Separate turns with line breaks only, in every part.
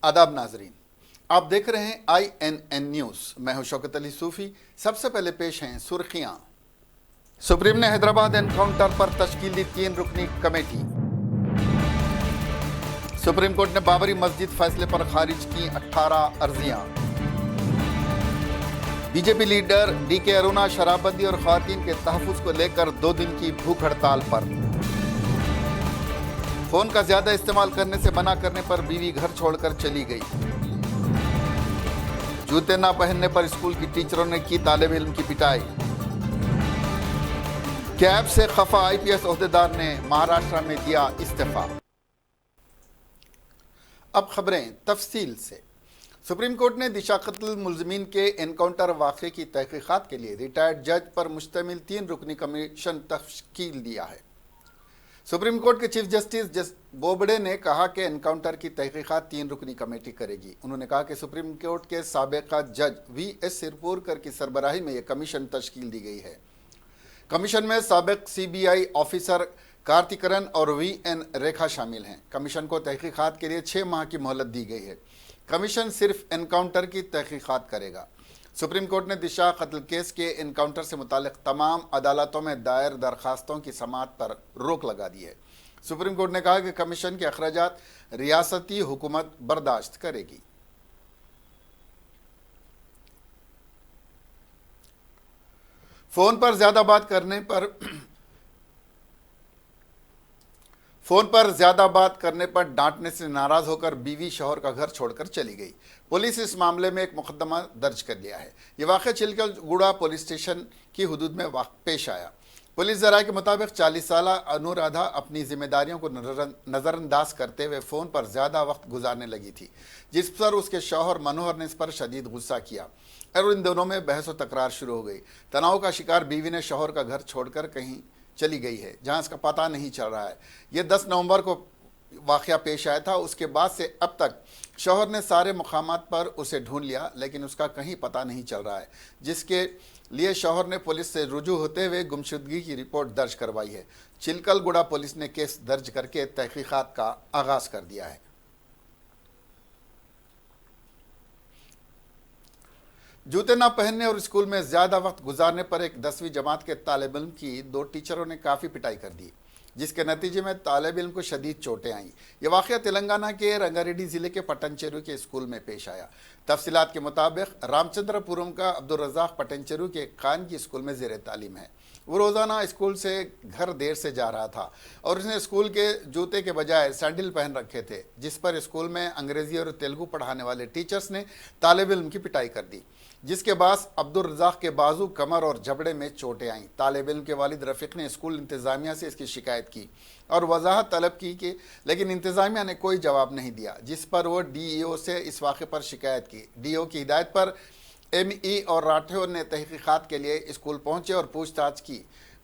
आदाब नाजरीन, आप देख रहे हैं INN न्यूज़। मैं हूं शौकत अली सूफ़ी। सबसे पहले पेश हैं सुर्खियां। सुप्रीम ने हैदराबाद एनकाउंटर पर तश्कील दी 3 रुकनी कमेटी। सुप्रीम कोर्ट ने बाबरी मस्जिद फैसले पर खारिज की 18 अर्जियां। बीजेपी लीडर DK अरुणा शराबबंदी और खवातीन के तहफ़्फ़ुज़ को लेकर 2 दिन की भूख हड़ताल पर। फोन का ज्यादा इस्तेमाल करने से मना करने पर बीवी घर छोड़कर चली गई। जूते ना पहनने पर स्कूल की टीचरों ने की तालिब इल्म की पिटाई। कैब से खफा IPS ओहदेदार ने महाराष्ट्र में दिया इस्तीफा। अब खबरें तफसील से। सुप्रीम कोर्ट ने दिशा कत्ल मुलजमीन के एनकाउंटर वाक़े की तहकीकात के लिए रिटायर्ड जज पर मुश्तमिल 3 रुकनी कमीशन तश्कील दिया है। सुप्रीम कोर्ट के चीफ जस्टिस बोबडे ने कहा कि एनकाउंटर की तहकीकात 3 रुकनी कमेटी करेगी। उन्होंने कहा कि सुप्रीम कोर्ट के साबिका जज VS सिरपुरकर की सरबराही में यह कमीशन तश्कील दी गई है। कमीशन में साबिक CBI ऑफिसर कार्तिकरन और VN रेखा शामिल हैं। कमीशन को तहकीकात के लिए 6 माह की मोहलत दी गई है। कमीशन सिर्फ एनकाउंटर की तहकीकात करेगा। सुप्रीम कोर्ट ने दिशा कत्ल केस के एनकाउंटर से मुतालिक तमाम अदालतों में दायर दरखास्तों की समाअत पर रोक लगा दी है। सुप्रीम कोर्ट ने कहा कि कमीशन के अखराजात रियासती हुकूमत बर्दाश्त करेगी। फोन पर ज्यादा बात करने पर डांटने से नाराज होकर बीवी शौहर का घर छोड़कर चली गई। पुलिस इस मामले में एक मुकदमा दर्ज कर लिया है। ये वाक़या चिलकलगुड़ा पुलिस स्टेशन की हुदूद में पेश आया। पुलिस ज़राए के मुताबिक 40 साला अनुराधा अपनी जिम्मेदारियों को नज़रअंदाज करते हुए फ़ोन पर ज़्यादा वक्त गुजारने लगी थी, जिस पर उसके शौहर मनोहर ने इस पर शदीद गुस्सा किया और इन दोनों में बहस व तकरार शुरू हो गई। तनाव का शिकार बीवी ने शौहर का घर छोड़कर कहीं चली गई है, जहां इसका पता नहीं चल रहा है। यह 10 नवंबर को वाक़या पेश आया था। उसके बाद से अब तक शौहर ने सारे मकामात पर उसे ढूंढ लिया, लेकिन उसका कहीं पता नहीं चल रहा है, जिसके लिए शौहर ने पुलिस से रुजू होते हुए गुमशुदगी की रिपोर्ट दर्ज करवाई है। चिलकलगुड़ा पुलिस ने केस दर्ज करके तहकीकात का आगाज़ कर दिया है। जूते ना पहनने और स्कूल में ज़्यादा वक्त गुजारने पर एक 10वीं जमात के तालिब इल्म की 2 टीचरों ने काफ़ी पिटाई कर दी, जिसके नतीजे में तालिब इल्म को शदीद चोटें आईं। यह वाक़या तेलंगाना के रंगारेड्डी ज़िले के पटनचेरू के स्कूल में पेश आया। तफसीलात के मुताबिक रामचंद्रपुरम का अब्दुल रज़ाक पटनचेरू के खान की स्कूल में ज़ेर तालीम है। वो रोज़ाना स्कूल से घर देर से जा रहा था और उसने स्कूल के जूते के बजाय सैंडल पहन रखे थे, जिस पर स्कूल में अंग्रेज़ी और तेलुगु पढ़ाने वाले टीचर्स ने तालिब इल्म की पिटाई कर दी, जिसके बाद अब्दुल रज़ाक के बाजू, कमर और जबड़े में चोटें आईं। तालिब इल्म के वालिद रफ़ीक ने स्कूल इंतज़ामिया से इसकी शिकायत की और वजाहत तलब की कि लेकिन इंतज़ामिया ने कोई जवाब नहीं दिया, जिस पर वो DEO से इस वाक़े पर शिकायत की। DEO की हिदायत पर ME और राठौर ने तहकीकात के लिए स्कूल पहुँचे और पूछताछ की।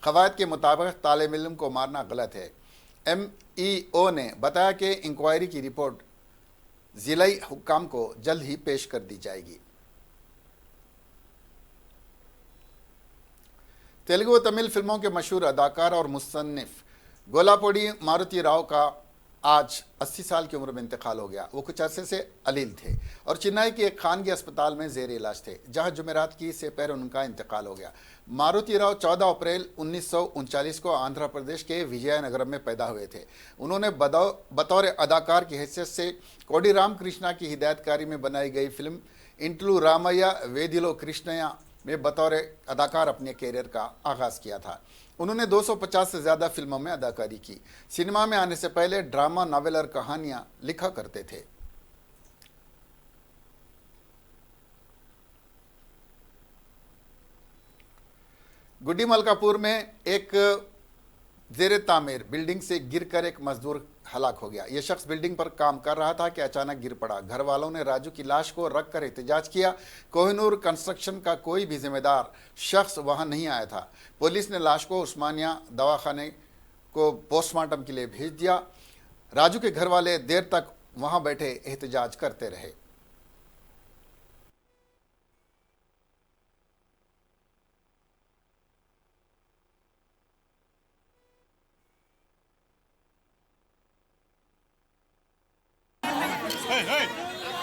क़वायद के मुताबिक तालिब इल्म को मारना गलत है। MEO ने बताया कि इंक्वायरी की रिपोर्ट ज़िलाई हुक्काम को जल्द ही पेश कर दी जाएगी। तेलुगु व तमिल फिल्मों के मशहूर अदाकार और मुसन्निफ गोलापोडी मारुति राव का आज 80 साल की उम्र में इंतकाल हो गया। वो कुछ अरसे से अलील थे और चेन्नई के एक खानगी अस्पताल में ज़ेर इलाज थे, जहां जुमेरात की से पहले उनका इंतकाल हो गया। मारुति राव 14 अप्रैल 1939 को आंध्र प्रदेश के विजयनगरम में पैदा हुए थे। उन्होंने बतौर अदाकार की हैसियत से कोडी राम कृष्णा की हिदायतकारी में बनाई गई फिल्म इंटलू रामैया वेदिलो कृष्णया में बतौर अदाकार अपने कैरियर का आगाज़ किया था। उन्होंने 250 से ज़्यादा फिल्मों में अदाकारी की। सिनेमा में आने से पहले ड्रामा, नावल और कहानियाँ लिखा करते थे। गुड्डी मलकापुर में एक ज़ेर तामीर बिल्डिंग से गिरकर एक मजदूर हलाक हो गया। यह शख्स बिल्डिंग पर काम कर रहा था कि अचानक गिर पड़ा। घर वालों ने राजू की लाश को रख कर एहतजाज किया। कोहिनूर कंस्ट्रक्शन का कोई भी जिम्मेदार शख्स वहां नहीं आया था। पुलिस ने लाश को उस्मानिया दवाखाने को पोस्टमार्टम के लिए भेज दिया। राजू के घर वाले देर तक वहां बैठे एहतजाज करते रहे।
Hey, hey!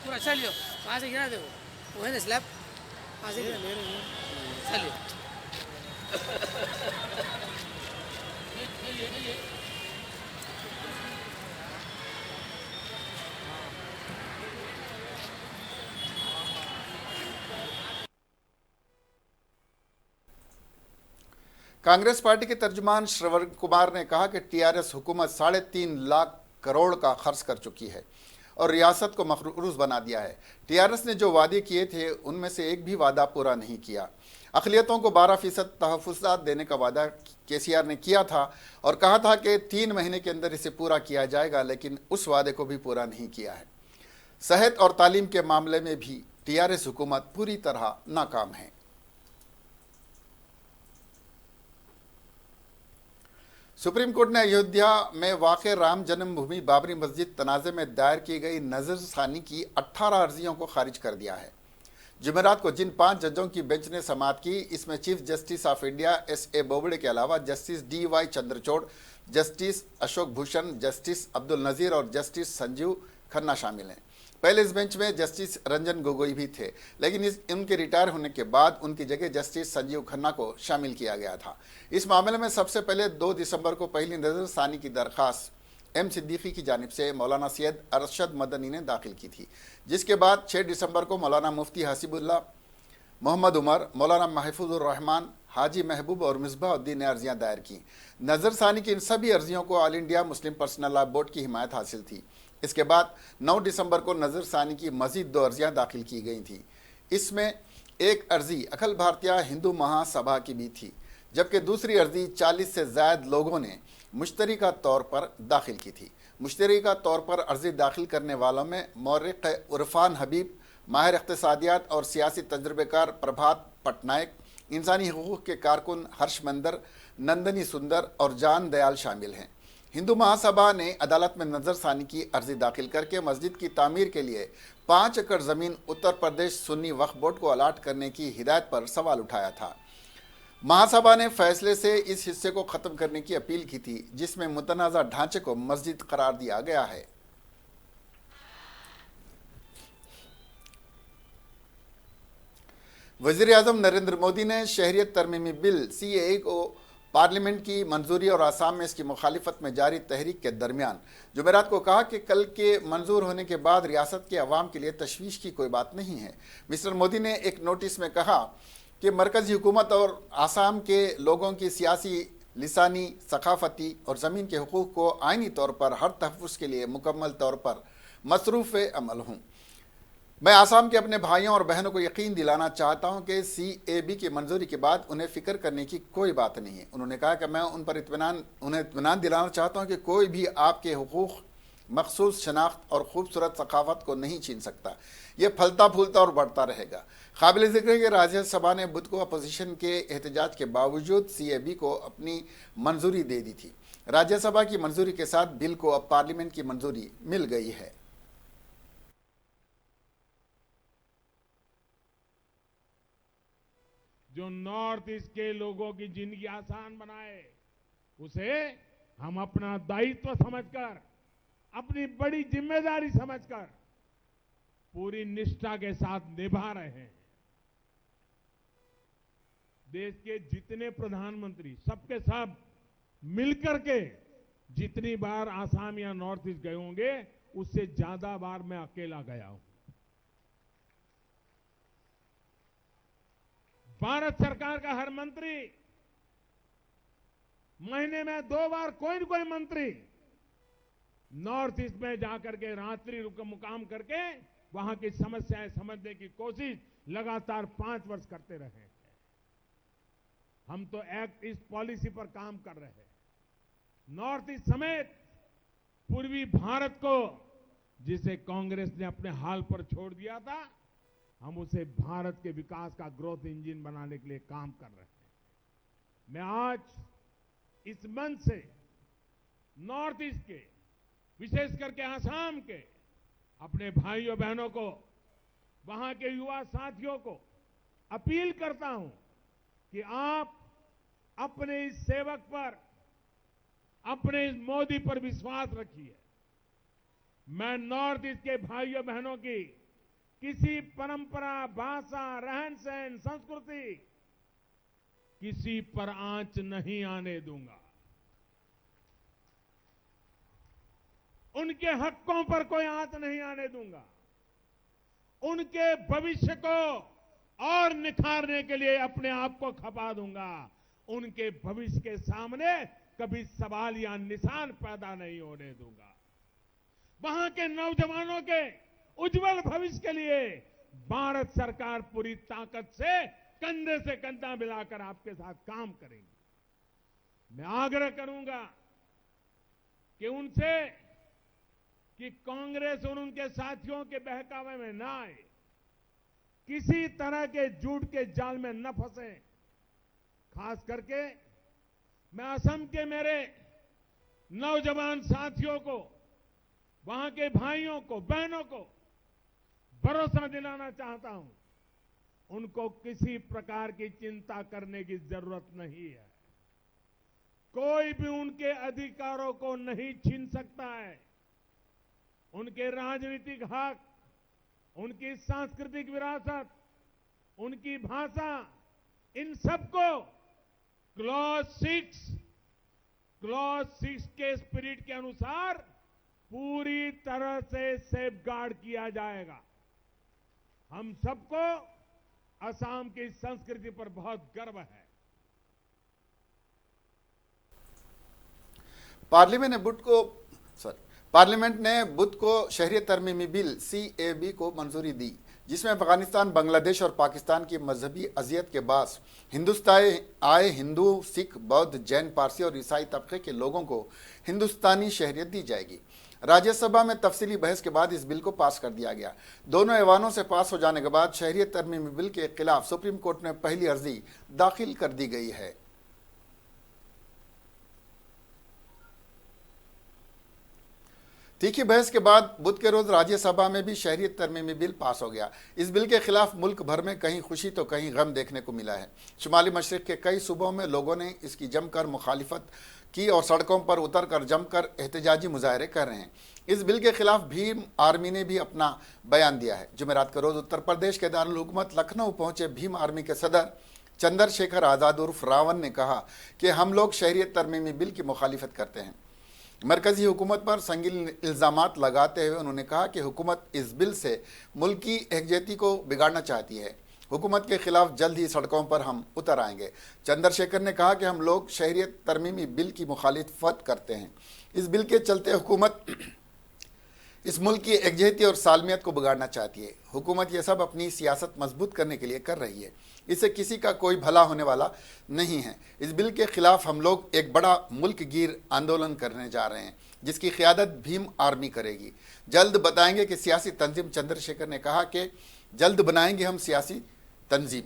पूरा चलियो वहाँ से गिरा दो वो है ना स्लैब वहाँ से चलियो
कांग्रेस पार्टी के तर्जुमान श्रवण कुमार ने कहा कि टीआरएस हुकूमत 3.5 लाख करोड़ का खर्च कर चुकी है और रियासत को मफरूज बना दिया है। टीआरएस ने जो वादे किए थे उनमें से एक भी वादा पूरा नहीं किया। अक़लियतों को 12% तहफ़्फ़ुज़ात देने का वादा केसीआर ने किया था और कहा था कि 3 महीने के अंदर इसे पूरा किया जाएगा, लेकिन उस वादे को भी पूरा नहीं किया है। सेहत और तालीम के मामले में भी टीआरएस हुकूमत पूरी तरह नाकाम है। सुप्रीम कोर्ट ने अयोध्या में वाक़ राम जन्मभूमि बाबरी मस्जिद तनाज़े में दायर की गई नज़रसानी की 18 अर्जियों को खारिज कर दिया है। जुमेरात को जिन 5 जजों की बेंच ने समाअत की, इसमें chief justice of India S A. Bobde के अलावा justice D Y. Chandrachud, justice Ashok Bhushan, justice Abdul Nazeer और जस्टिस संजीव खन्ना शामिल हैं। पहले इस बेंच में जस्टिस रंजन गोगोई भी थे, लेकिन उनके रिटायर होने के बाद उनकी जगह जस्टिस संजीव खन्ना को शामिल किया गया था। इस मामले में सबसे पहले 2 दिसंबर को पहली नज़रसानी की दरख्वास्त एम सिद्दीकी की जानिब से मौलाना सैयद अरशद मदनी ने दाखिल की थी, जिसके बाद 6 दिसंबर को मौलाना मुफ्ती हसीबुल्लाह, मोहम्मद उमर, मौलाना महफूजुर रहमान, हाजी महबूब और मिसबाहुद्दीन ने अर्जियाँ दायर की। नज़रसानी की इन सभी अर्जियों को all India Muslim personal law board की हिमायत हासिल थी। इसके बाद 9 दिसंबर को नज़रसानी की मज़ीद 2 अर्जियाँ दाखिल की गई थी। इसमें एक अर्जी अखिल भारतीय हिंदू महासभा की भी थी, जबकि दूसरी अर्जी 40 से ज़ायद लोगों ने मुश्तरका तौर पर दाखिल की थी। मुश्तरका तौर पर अर्जी दाखिल करने वालों में मौरिक़ इरफान हबीब, माहिर इक़्तिसादियात और सियासी तजुर्बेकार प्रभात पटनायक, इंसानी हकूक़ के कारकुन हर्षमंदर, नंदनी सुंदर और जान दयाल शामिल हैं। हिंदू महासभा ने अदालत में नज़रसानी की अर्जी दाखिल करके मस्जिद की तामीर के लिए 5 एकड़ ज़मीन उत्तर प्रदेश सुन्नी वक्फ बोर्ड को अलाट करने की हिदायत पर सवाल उठाया था। महासभा ने फैसले से इस हिस्से को ख़त्म करने की अपील की थी, जिसमें मुतनाज़ा ढांचे को मस्जिद करार दिया गया है। वज़ीर-ए-आज़म नरेंद्र मोदी ने शहरियत तरमीमी बिल CAA को पार्लियामेंट की मंजूरी और आसाम में इसकी मुखालिफत में जारी तहरीक के दरमियान जुमेरात को कहा कि कल के मंजूर होने के बाद रियासत के अवाम के लिए तशवीश की कोई बात नहीं है। मिस्टर मोदी ने एक नोटिस में कहा कि मरकज़ी हुकूमत और आसाम के लोगों की सियासी, लिसानी, सकाफती और ज़मीन के हुकूक़ को आइनी तौर पर हर तहफ़्फ़ुज़ के लिए मुकम्मल तौर पर मसरूफ़ अमल हूँ। मैं आसाम के अपने भाइयों और बहनों को यकीन दिलाना चाहता हूं कि CAB की मंजूरी के बाद उन्हें फ़िक्र करने की कोई बात नहीं है। उन्होंने कहा कि मैं उन्हें इत्मीनान दिलाना चाहता हूं कि कोई भी आपके हुकूक़, मखसूस शनाख्त और ख़ूबसूरत सकाफ़त को नहीं छीन सकता। ये फलता फूलता और बढ़ता रहेगा। काबिल ज़िक्र है कि राज्यसभा ने बुध को अपोजिशन के एहतजाज के बावजूद CAB को अपनी मंजूरी दे दी थी। राज्यसभा की मंजूरी के साथ बिल को अब पार्लियामेंट की मंजूरी मिल गई है।
जो नॉर्थ ईस्ट के लोगों की जिंदगी आसान बनाए, उसे हम अपना दायित्व समझकर, अपनी बड़ी जिम्मेदारी समझकर पूरी निष्ठा के साथ निभा रहे हैं। देश के जितने प्रधानमंत्री, सबके सब मिलकर के जितनी बार आसाम या नॉर्थ ईस्ट गए होंगे, उससे ज्यादा बार मैं अकेला गया हूं। भारत सरकार का हर मंत्री महीने में 2 बार कोई न कोई मंत्री नॉर्थ ईस्ट में जाकर के रात्रि मुकाम करके वहां की समस्याएं समझने की कोशिश लगातार 5 वर्ष करते रहे हैं। हम तो एक्ट ईस्ट पॉलिसी पर काम कर रहे हैं। नॉर्थ ईस्ट समेत पूर्वी भारत को जिसे कांग्रेस ने अपने हाल पर छोड़ दिया था, हम उसे भारत के विकास का ग्रोथ इंजन बनाने के लिए काम कर रहे हैं। मैं आज इस मंच से नॉर्थ ईस्ट के, विशेष करके आसाम के अपने भाइयों बहनों को, वहां के युवा साथियों को अपील करता हूं कि आप अपने इस सेवक पर, अपने इस मोदी पर विश्वास रखिए। मैं नॉर्थ ईस्ट के भाइयों बहनों की किसी परंपरा, भाषा, रहन सहन, संस्कृति, किसी पर आंच नहीं आने दूंगा। उनके हकों पर कोई आंच नहीं आने दूंगा। उनके भविष्य को और निखारने के लिए अपने आप को खपा दूंगा। उनके भविष्य के सामने कभी सवाल या निशान पैदा नहीं होने दूंगा। वहां के नौजवानों के उज्जवल भविष्य के लिए भारत सरकार पूरी ताकत से कंधे से कंधा मिलाकर आपके साथ काम करेगी। मैं आग्रह करूंगा कि उनसे कि कांग्रेस और उनके साथियों के बहकावे में ना आए, किसी तरह के झूठ के जाल में न फंसे। खास करके मैं असम के मेरे नौजवान साथियों को, वहां के भाइयों को, बहनों को भरोसा दिलाना चाहता हूं, उनको किसी प्रकार की चिंता करने की जरूरत नहीं है। कोई भी उनके अधिकारों को नहीं छीन सकता है। उनके राजनीतिक हक, उनकी सांस्कृतिक विरासत, उनकी भाषा, इन सबको क्लॉज 6 के स्पिरिट के अनुसार पूरी तरह से सेफगार्ड किया जाएगा। हम सबको असम की संस्कृति पर बहुत गर्व है।
पार्लियामेंट ने बुध को शहरियत तरमीमी बिल CAB को मंजूरी दी, जिसमें अफगानिस्तान, बांग्लादेश और पाकिस्तान की मजहबी अजियत के बाद हिंदुस्तान आए हिंदू, सिख, बौद्ध, जैन, पारसी और ईसाई तबके के लोगों को हिंदुस्तानी शहरियत दी जाएगी। राज्यसभा में तफसीली बहस के बाद इस बिल को पास कर दिया गया। दोनों ऐवानों से पास हो जाने के बाद शहरियत तरमीमी बिल के खिलाफ सुप्रीम कोर्ट में पहली अर्जी दाखिल कर दी गई है। तीखी बहस के बाद बुध के रोज राज्यसभा में भी शहरियत तरमीमी बिल पास हो गया। इस बिल के खिलाफ मुल्क भर में कहीं खुशी तो कहीं गम देखने को मिला है। शुमाली मशरिक के कई सूबों में लोगों ने इसकी जमकर मुखालिफत की और सड़कों पर उतरकर जमकर एहतजाजी मुजाहरे कर रहे हैं। इस बिल के खिलाफ भीम आर्मी ने भी अपना बयान दिया है। जुमेरात के रोज उत्तर प्रदेश के दारुल हुकूमत लखनऊ पहुंचे भीम आर्मी के सदर चंद्रशेखर आजाद उर्फ रावण ने कहा कि हम लोग शहरियत तरमीमी बिल की मुखालिफत करते हैं। मरकजी हुकूमत पर संगीन इल्ज़ामात लगाते हुए उन्होंने कहा कि हुकूमत इस बिल से मुल्क की एकजहती को बिगाड़ना चाहती है। हुकूमत के खिलाफ जल्द ही सड़कों पर हम उतर आएंगे। चंद्रशेखर ने कहा कि हम लोग शहरियत तरमीमी बिल की मुखालिफत करते हैं। इस बिल के चलते हुकूमत इस मुल्क की एकजहती और सालमियत को बिगाड़ना चाहती है। हुकूमत ये सब अपनी सियासत मजबूत करने के लिए कर रही है। इससे किसी का कोई भला होने वाला नहीं है। इस बिल के खिलाफ हम लोग एक बड़ा मुल्क गिर आंदोलन करने जा रहे हैं, जिसकी क़ियादत भीम आर्मी करेगी। जल्द बताएंगे कि सियासी तंजीम। चंद्रशेखर ने कहा कि जल्द बनाएंगे हम सियासी तंजीम।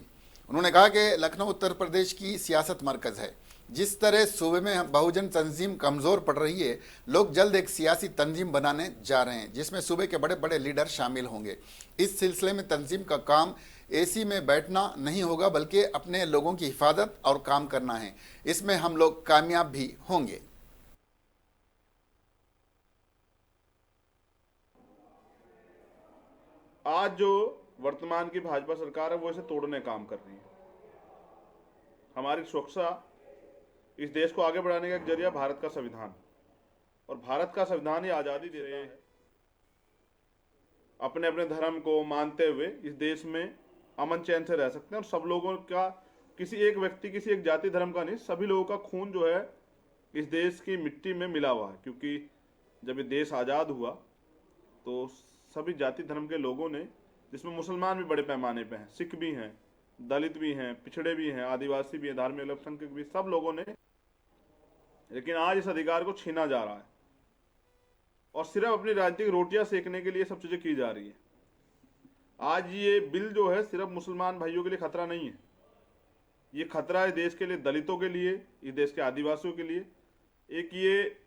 उन्होंने कहा कि लखनऊ उत्तर प्रदेश की सियासत मरकज़ है। जिस तरह सूबे में बहुजन तंजीम कमज़ोर पड़ रही है, लोग जल्द एक सियासी तंजीम बनाने जा रहे हैं, जिसमें सूबे के बड़े बड़े लीडर शामिल होंगे। इस सिलसिले में तंजीम का काम AC में बैठना नहीं होगा, बल्कि अपने लोगों की हिफाजत और काम करना है। इसमें हम लोग कामयाब भी होंगे।
आज जो वर्तमान की भाजपा सरकार है वो इसे तोड़ने काम कर रही है। हमारी सुरक्षा, इस देश को आगे बढ़ाने का एक जरिया भारत का संविधान, और भारत का संविधान ही आजादी दे रहा है। अपने अपने धर्म को मानते हुए इस देश में अमन चैन से रह सकते हैं, और सब लोगों का, किसी एक व्यक्ति, किसी एक जाति धर्म का नहीं, सभी लोगों का खून जो है इस देश की मिट्टी में मिला हुआ है। क्योंकि जब ये देश आज़ाद हुआ तो सभी जाति धर्म के लोगों ने, जिसमें मुसलमान भी बड़े पैमाने पे हैं, सिख भी हैं, दलित भी हैं, पिछड़े भी हैं, आदिवासी भी हैं, धार्मिक अल्पसंख्यक भी, सब लोगों ने, लेकिन आज इस अधिकार को छीना जा रहा है और सिर्फ अपनी राजनीतिक रोटियां सेकने के लिए सब चीजें की जा रही है। आज ये बिल जो है सिर्फ मुसलमान भाइयों के लिए खतरा नहीं है, ये खतरा है देश के लिए, दलितों के लिए, इस देश के आदिवासियों के लिए। एक ये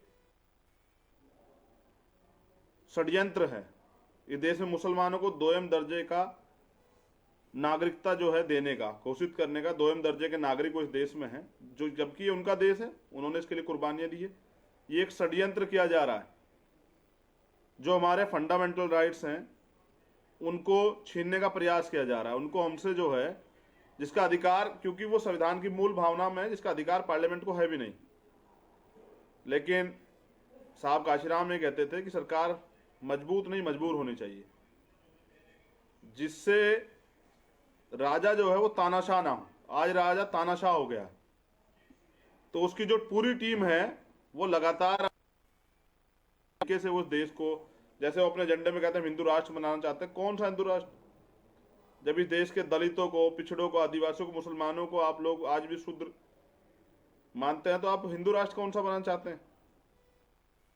षड्यंत्र है इस देश में मुसलमानों को दोयम दर्जे का नागरिकता जो है देने का, घोषित करने का। दोयम दर्जे के नागरिक इस देश में हैं, जो जबकि ये उनका देश है, उन्होंने इसके लिए कुर्बानियां दी है। ये एक षड्यंत्र किया जा रहा है। जो हमारे फंडामेंटल राइट्स हैं उनको छीनने का प्रयास किया जा रहा है। उनको हमसे जो है जिसका अधिकार, क्योंकि वो संविधान की मूल भावना में जिसका अधिकार पार्लियामेंट को है भी नहीं। लेकिन साहब काशीराम ये कहते थे कि सरकार मजबूत नहीं मजबूर होनी चाहिए, जिससे राजा जो है वो तानाशाह ना हो। आज राजा तानाशाह हो गया, तो उसकी जो पूरी टीम है वो लगातार तरीके से उस देश को, जैसे वो अपने एजेंडे में कहते हैं हिंदू राष्ट्र बनाना चाहते हैं। कौन सा हिंदू राष्ट्र, जब इस देश के दलितों को, पिछड़ों को, आदिवासियों को, मुसलमानों को आप लोग आज भी शूद्र मानते हैं, तो आप हिंदू राष्ट्र कौन सा बनाना चाहते हैं?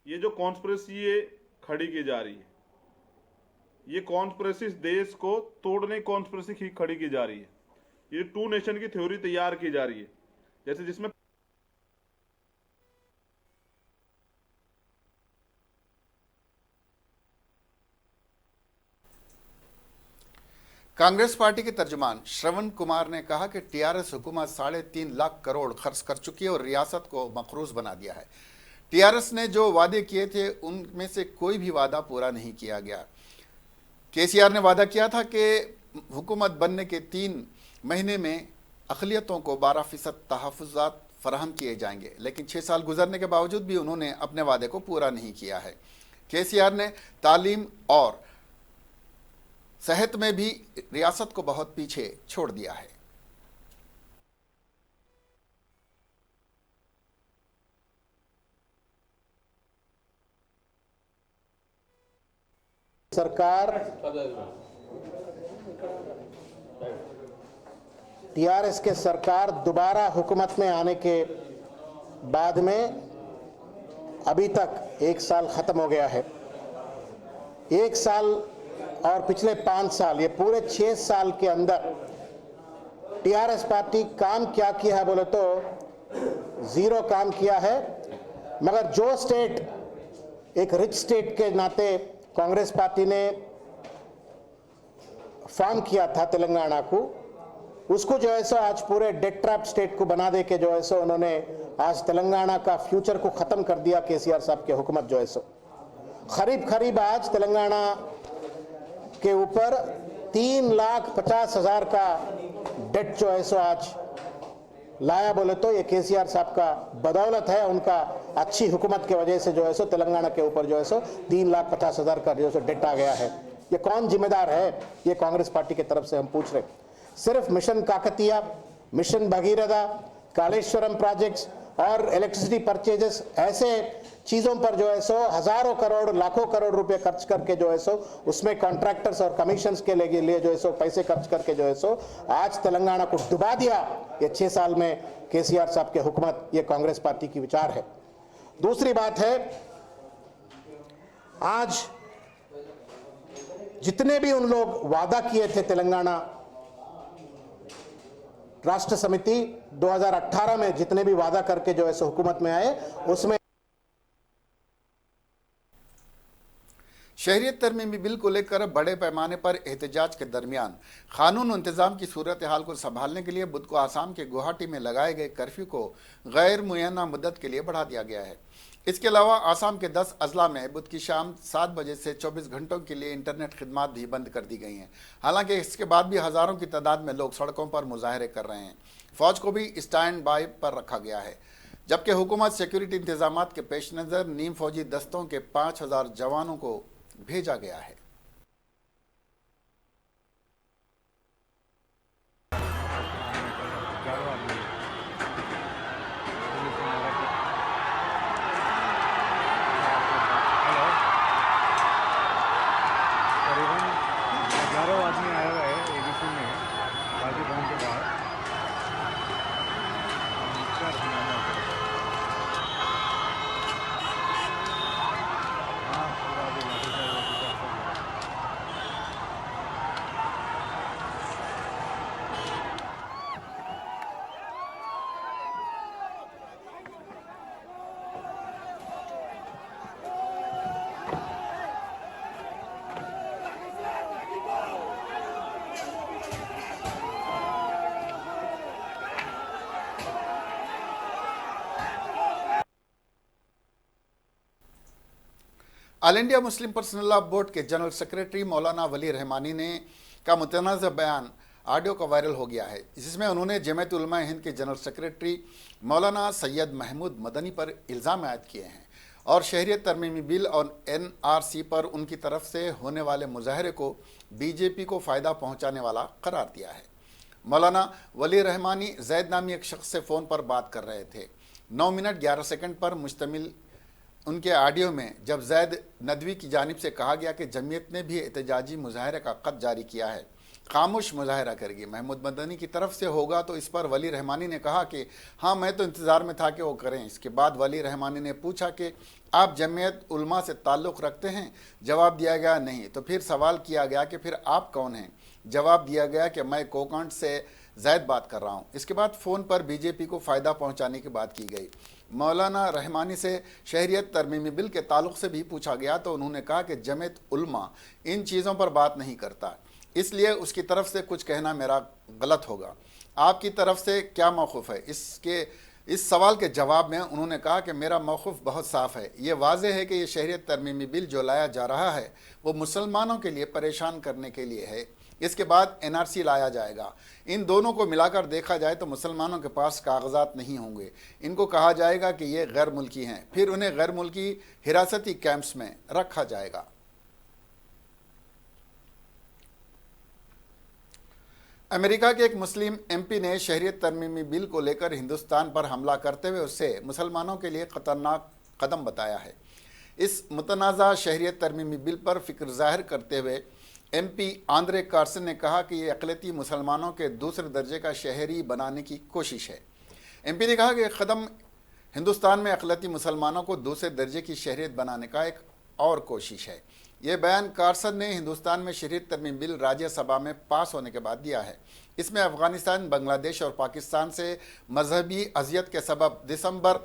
ये जो कॉन्स्पिरेसी ये खड़ी की जा रही है, ये कॉन्स्पिरेसी इस देश को तोड़ने की कॉन्स्पिरेसी खड़ी की जा रही है। ये 2 नेशन की थ्योरी तैयार की जा रही है, जैसे जिसमें
कांग्रेस पार्टी के तर्जुमान श्रवण कुमार ने कहा कि टीआरएस हुकूमत 3.5 लाख करोड़ खर्च कर चुकी है और रियासत को मकरूज बना दिया है। टीआरएस ने जो वादे किए थे उनमें से कोई भी वादा पूरा नहीं किया गया। केसीआर ने वादा किया था कि हुकूमत बनने के 3 महीने में अक़लियतों को 12% तहफ़्फ़ुज़ात फराहम किए जाएंगे, लेकिन 6 साल गुजरने के बावजूद भी उन्होंने अपने वादे को पूरा नहीं किया है। केसीआर ने तालीम और सेहत में भी रियासत को बहुत पीछे छोड़ दिया है।
सरकार टीआरएस के सरकार दोबारा हुकूमत में आने के बाद में अभी तक 1 साल ख़त्म हो गया है। 1 साल और पिछले 5 साल, ये पूरे 6 साल के अंदर टीआरएस पार्टी काम क्या किया है बोले तो 0 काम किया है। मगर जो स्टेट एक रिच स्टेट के नाते कांग्रेस पार्टी ने फॉर्म किया था तेलंगाना को, उसको जो है सो आज पूरे डेट ट्रैप स्टेट को बना दे के जो है सो उन्होंने आज तेलंगाना का फ्यूचर को ख़त्म कर दिया। केसीआर साहब की हुकूमत जो है सो करीब आज तेलंगाना के ऊपर 3,50,000 का डेट जो है सो आज लाया बोले तो ये केसीआर साहब का बदौलत है। उनका अच्छी हुकूमत की वजह से जो है सो तेलंगाना के ऊपर जो है सो 3,50,000 का जो है सो डेट आ गया है। ये कौन जिम्मेदार है? ये कांग्रेस पार्टी की तरफ से हम पूछ रहे। सिर्फ mission Kakatiya, mission Bhagiratha, Kaleshwaram projects और इलेक्ट्रिसिटी परचेजेस, ऐसे चीज़ों पर जो है सो हज़ारों करोड़, लाखों करोड़ रुपए खर्च करके जो है सो उसमें कॉन्ट्रैक्टर्स और कमीशंस के लिए जो है सो पैसे खर्च करके जो है सो आज तेलंगाना को डुबा दिया। ये 6 साल में केसीआर साहब की हुकूमत, ये कांग्रेस पार्टी की विचार है। दूसरी बात है, आज जितने भी उन लोग वादा किए थे तेलंगाना राष्ट्र समिति 2018 में जितने भी वादा करके जो है सो हुकूमत में आए, उसमें
शहरियत तरमीमी बिल को लेकर बड़े पैमाने पर एहतजाज के दरमियान कानून और इंतजाम की सूरत हाल को संभालने के लिए बुध को आसाम के गुवाहाटी में लगाए गए कर्फ्यू को गैर मुयन्ना मुद्दत के लिए बढ़ा दिया गया है। इसके अलावा आसाम के 10 अजला में बुध की शाम 7 बजे से 24 घंटों के लिए इंटरनेट खिदमात भी बंद कर दी गई हैं। हालांकि इसके बाद भी हज़ारों की तादाद में लोग सड़कों पर मुजाहरे कर रहे हैं। फौज को भी स्टैंड बाई पर रखा गया है, जबकि हुकूमत सिक्योरिटी इंतजाम के पेश नज़र नीम फौजी दस्तों के 5,000 जवानों को भेजा गया है। All India Muslim personal law board के जनरल सेक्रेटरी मौलाना वली रहमानी ने का मुतनाज़ा बयान ऑडियो का वायरल हो गया है, जिसमें उन्होंने जमात उलमा हिंद के जनरल सेक्रेटरी मौलाना सैयद महमूद मदनी पर इल्ज़ाम आयद किए हैं और शहरियत तरमीमी बिल और NRC पर उनकी तरफ से होने वाले मुजाहरे को BJP को फ़ायदा पहुंचाने वाला करार दिया है। मौलाना वली रहमानी जैद नामी एक शख्स से फ़ोन पर बात कर रहे थे। 9 मिनट 11 सेकंड पर मुश्तमिल उनके ऑडियो में जब जैद नदवी की जानिब से कहा गया कि जमीयत ने भी एहतजाजी मुजाहरे का ख़त जारी किया है, खामोश मुजाहरा करेगी, महमूद मदनी की तरफ से होगा तो इस पर वली रहमानी ने कहा कि हाँ, मैं तो इंतज़ार में था कि वो करें। इसके बाद वली रहमानी ने पूछा कि आप जमीयत उलमा से ताल्लुक़ रखते हैं? जवाब दिया गया नहीं। तो फिर सवाल किया गया कि फिर आप कौन हैं? जवाब दिया गया कि मैं कोकंड से जैद बात कर रहा हूँ। इसके बाद फ़ोन पर BJP को फ़ायदा पहुँचाने की बात की गई। मौलाना रहमानी से शहरियत तरमीमी बिल के ताल्लुक़ से भी पूछा गया तो उन्होंने कहा कि जमीयत उलमा इन चीज़ों पर बात नहीं करता, इसलिए उसकी तरफ से कुछ कहना मेरा गलत होगा। आपकी तरफ से क्या मौक़िफ़ है? इस सवाल के जवाब में उन्होंने कहा कि मेरा मौक़िफ़ बहुत साफ़ है। ये वाज़ेह है कि ये शहरियत तरमीमी बिल जो लाया जा रहा है वो मुसलमानों के लिए परेशान करने के लिए है। इसके बाद NRC लाया जाएगा। इन दोनों को मिलाकर देखा जाए तो मुसलमानों के पास कागजात नहीं होंगे। इनको कहा जाएगा कि ये गैर मुल्की हैं, फिर उन्हें गैर मुल्की हिरासती कैंप्स में रखा जाएगा। अमेरिका के एक मुस्लिम MP ने शहरियत तरमीमी बिल को लेकर हिंदुस्तान पर हमला करते हुए उसे मुसलमानों के लिए ख़तरनाक कदम बताया है। इस मुतनाज़ा शहरियत तरमीमी बिल पर फ़िक्र ज़ाहिर करते हुए MP आंद्रे कार्सन ने कहा कि ये अक़लियती मुसलमानों के दूसरे दर्जे का शहरी बनाने की कोशिश है। MP ने कहा कि कदम हिंदुस्तान में अक़लियती मुसलमानों को दूसरे दर्जे की शहरियत बनाने का एक और कोशिश है। ये बयान कार्सन ने हिंदुस्तान में शहरियत तरमीमी बिल राज्यसभा में पास होने के बाद दिया है। इसमें अफ़गानिस्तान, बांग्लादेश और पाकिस्तान से मजहबी अजियत के सबब दिसंबर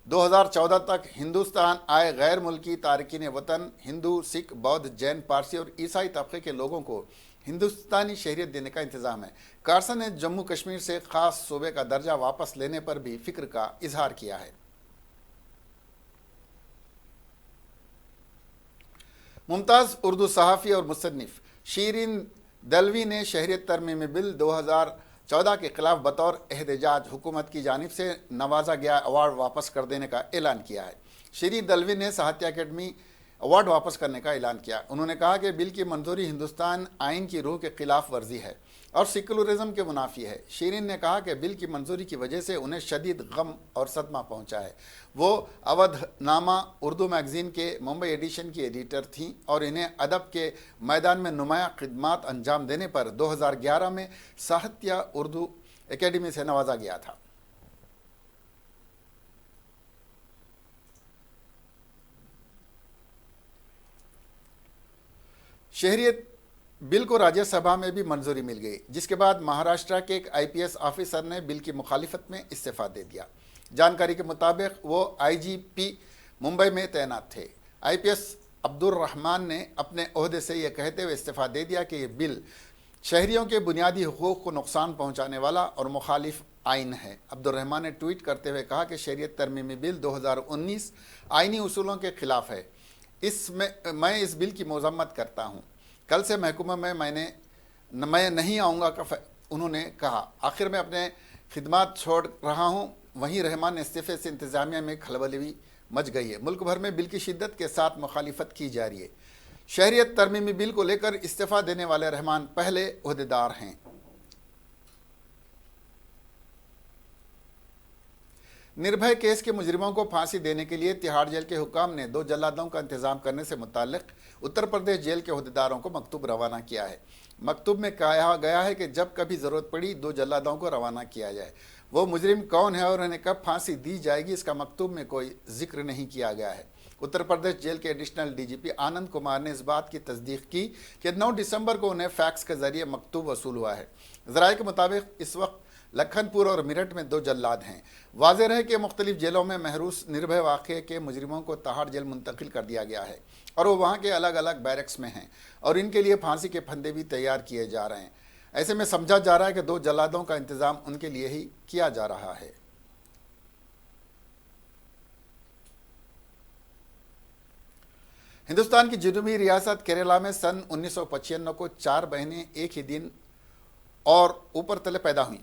2014 तक हिंदुस्तान आए गैर मुल्की तारकीन वतन हिंदू, सिख, बौद्ध, जैन, पारसी और ईसाई तबके के लोगों को हिंदुस्तानी शहरियत देने का इंतज़ाम है। कार्सन ने जम्मू कश्मीर से ख़ास सूबे का दर्जा वापस लेने पर भी फ़िक्र का इजहार किया है। मुमताज़ उर्दू सहाफ़ी और मुसन्निफ़ शीरीन दलवी ने शहरियत तरमीमी बिल 2014 के ख़िलाफ़ बतौर एहतजाज हुकूमत की जानिब से नवाजा गया अवार्ड वापस कर देने का ऐलान किया है। शीरीन दलवी ने साहित्य अकेडमी अवार्ड वापस करने का ऐलान किया। उन्होंने कहा कि बिल की मंजूरी हिंदुस्तान आइन की रूह के खिलाफ वर्जी है और सेकुलरिज्म के मुनाफी है। शीरीन ने कहा कि बिल की मंजूरी की वजह से उन्हें शदीद गम और सदमा पहुंचा है। वो अवधनामा उर्दू मैगज़ीन के मुंबई एडिशन की एडिटर थीं और इन्हें अदब के मैदान में नुमाया खिदमात अंजाम देने पर 2011 में साहित्य उर्दू अकेडमी से नवाजा गया था। शहरियत बिल को राज्यसभा में भी मंजूरी मिल गई, जिसके बाद महाराष्ट्र के एक IPS ऑफिसर ने बिल की मुखालिफत में इस्तीफ़ा दे दिया। जानकारी के मुताबिक वो IGP मुंबई में तैनात थे। IPS अब्दुल रहमान ने अपने ओहदे से यह कहते हुए इस्तीफ़ा दे दिया कि यह बिल शहरियों के बुनियादी हुकूक़ को नुकसान पहुँचाने वाला और मुखालिफ आइन है। अब्दुल रहमान ने ट्वीट करते हुए कहा कि शहरियत तरमीमी बिल 2019 आइनी उसूलों के ख़िलाफ़ है। मैं इस बिल की मज़म्मत करता हूँ। कल से महकमा में मैं नहीं आऊँगा, उन्होंने कहा। आखिर में अपने खिदमात छोड़ रहा हूँ। वहीं रहमान इस्तीफ़े से इंतज़ामिया में खलबली मच गई है। मुल्क भर में बिल की शिद्दत के साथ मुखालिफत की जा रही है। शहरियत तरमीमी बिल को लेकर इस्तीफ़ा देने वाले रहमान पहले ओहदेदार हैं। निर्भया केस के मुजरिमों को फांसी देने के लिए तिहाड़ जेल के हुकाम ने 2 जल्लादों का इंतजाम करने से मुताल्लिक उत्तर प्रदेश जेल के ओहदेदारों को मकतूब रवाना किया है। मकतूब में कहा गया है कि जब कभी ज़रूरत पड़ी 2 जल्लादों को रवाना किया जाए। वो मुजरिम कौन है और उन्हें कब फांसी दी जाएगी, इसका मकतूब में कोई जिक्र नहीं किया गया है। उत्तर प्रदेश जेल के एडिशनल DGP आनंद कुमार ने इस बात की तस्दीक की कि 9 दिसंबर को उन्हें फैक्स के जरिए मकतूब वसूल हुआ है। ज़राए के मुताबिक इस वक्त लखनपुर और मेरठ में 2 जल्लाद हैं। वाज़ेह है कि मुख्तलिफ जेलों में महरूस निर्भया वाक़े के मुजरिमों को तिहाड़ जेल मुंतकिल कर दिया गया है और वो वहाँ के अलग अलग बैरक्स में हैं और इनके लिए फांसी के फंदे भी तैयार किए जा रहे हैं। ऐसे में समझा जा रहा है कि 2 जल्लादों का इंतज़ाम उनके लिए ही किया जा रहा है। हिंदुस्तान की जनूबी रियासत केरला में सन 1995 को 4 बहनें एक ही दिन और ऊपर तले पैदा हुईं।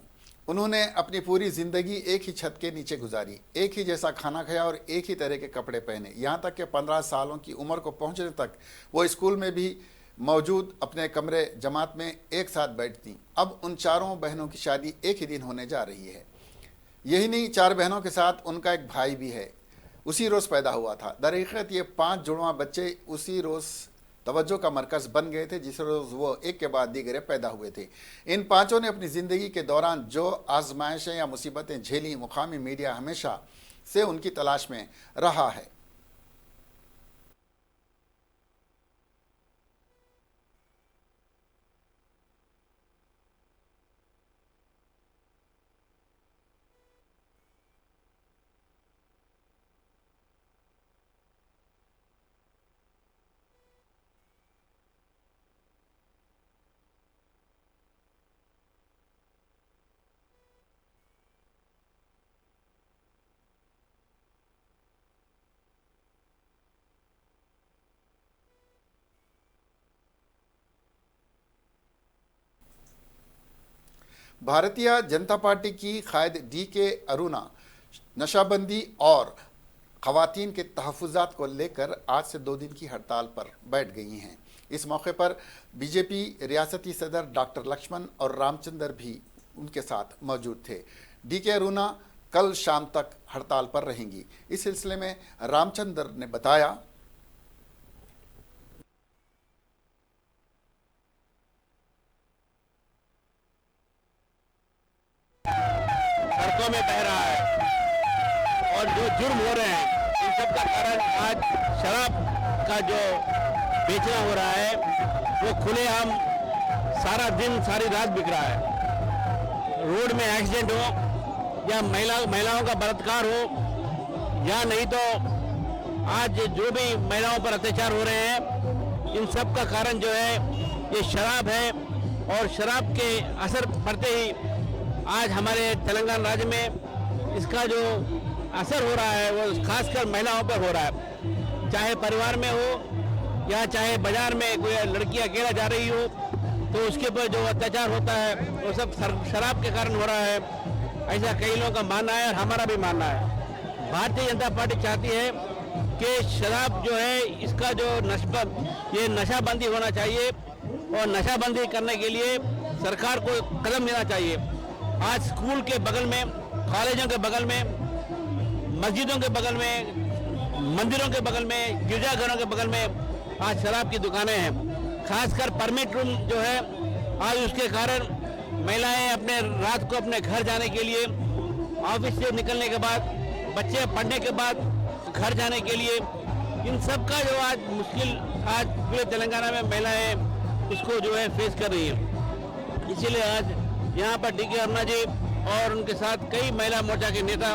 उन्होंने अपनी पूरी जिंदगी एक ही छत के नीचे गुजारी, एक ही जैसा खाना खाया और एक ही तरह के कपड़े पहने। यहाँ तक कि 15 सालों की उम्र को पहुँचने तक वो स्कूल में भी मौजूद अपने कमरे जमात में एक साथ बैठती। अब उन चारों बहनों की शादी एक ही दिन होने जा रही है। यही नहीं, 4 बहनों के साथ उनका एक भाई भी है, उसी रोज़ पैदा हुआ था। दरअसल ये 5 जुड़वा बच्चे उसी रोज़ तवज्जो का मरकज़ बन गए थे जिस रोज़ वो एक के बाद दीगरे पैदा हुए थे। इन पाँचों ने अपनी ज़िंदगी के दौरान जो आजमाइशें या मुसीबतें झेली, मुकामी मीडिया हमेशा से उनकी तलाश में रहा है। भारतीय जनता पार्टी की कायद डीके अरुणा नशाबंदी और ख़वातीन के तहफ़्फ़ुज़ात को लेकर आज से 2 दिन की हड़ताल पर बैठ गई हैं। इस मौके पर बीजेपी रियासती सदर डॉक्टर लक्ष्मण और रामचंद्र भी उनके साथ मौजूद थे। डीके अरुणा कल शाम तक हड़ताल पर रहेंगी। इस सिलसिले में रामचंद्र ने बताया,
सड़कों में बह रहा है और जो जुर्म हो रहे हैं इन सब का कारण आज शराब का जो बेचना हो रहा है वो खुलेआम सारा दिन सारी रात बिक रहा है। रोड में एक्सीडेंट हो या महिलाओं का बलात्कार हो या नहीं तो आज जो भी महिलाओं पर अत्याचार हो रहे हैं इन सब का कारण जो है ये शराब है। और शराब के असर पड़ते ही आज हमारे तेलंगाना राज्य में इसका जो असर हो रहा है वो खासकर महिलाओं पर हो रहा है। चाहे परिवार में हो या चाहे बाजार में कोई लड़की अकेला जा रही हो तो उसके ऊपर जो अत्याचार होता है वो सब शराब के कारण हो रहा है, ऐसा कई लोगों का मानना है और हमारा भी मानना है। भारतीय जनता पार्टी चाहती है कि शराब जो है इसका जो ये नशाबंदी होना चाहिए और नशाबंदी करने के लिए सरकार को कदम लेना चाहिए। आज स्कूल के बगल में, कॉलेजों के बगल में, मस्जिदों के बगल में, मंदिरों के बगल में, गिरजाघरों के बगल में आज शराब की दुकानें हैं। खासकर परमिट रूम जो है आज उसके कारण महिलाएं अपने रात को अपने घर जाने के लिए, ऑफिस से निकलने के बाद, बच्चे पढ़ने के बाद घर जाने के लिए, इन सब का जो आज मुश्किल आज पूरे तेलंगाना में महिलाएं उसको जो है फेस कर रही है। इसीलिए आज यहाँ पर डीके अरुणा जी और उनके साथ कई महिला मोर्चा के नेता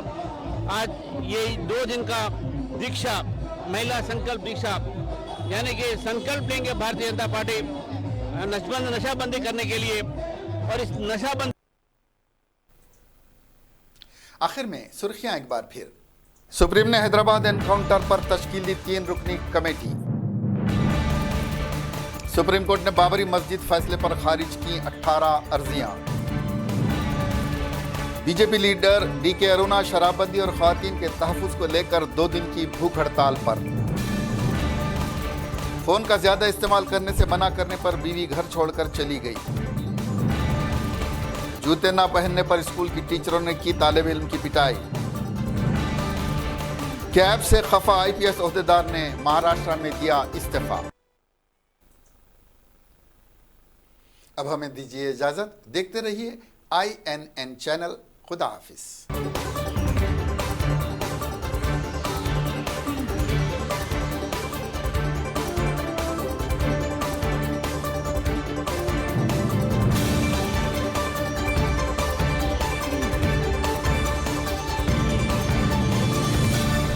आज ये 2 दिन का दीक्षा, महिला संकल्प दीक्षा, यानी कि संकल्प लेंगे भारतीय जनता पार्टी नशाबंदी करने के लिए। और इस नशाबंदी
आखिर में सुर्खियां एक बार फिर। सुप्रीम ने हैदराबाद एनकाउंटर पर तश्कील दी 3 रुकनी कमेटी। सुप्रीम कोर्ट ने बाबरी मस्जिद फैसले पर खारिज की 18 अर्जियां। बीजेपी लीडर डीके अरुणा शराबबंदी और ख़वातीन के तहफ़्फ़ुज़ को लेकर 2 दिन की भूख हड़ताल पर। फोन का ज्यादा इस्तेमाल करने से मना करने पर बीवी घर छोड़कर चली गई। जूते ना पहनने पर स्कूल की टीचरों ने की तालिब इल्म की पिटाई। कैब से खफा आईपीएस ओहदेदार ने महाराष्ट्र में दिया इस्तीफा। अब हमें दीजिए इजाजत। देखते रहिए INN चैनल। खुदा हाफिज।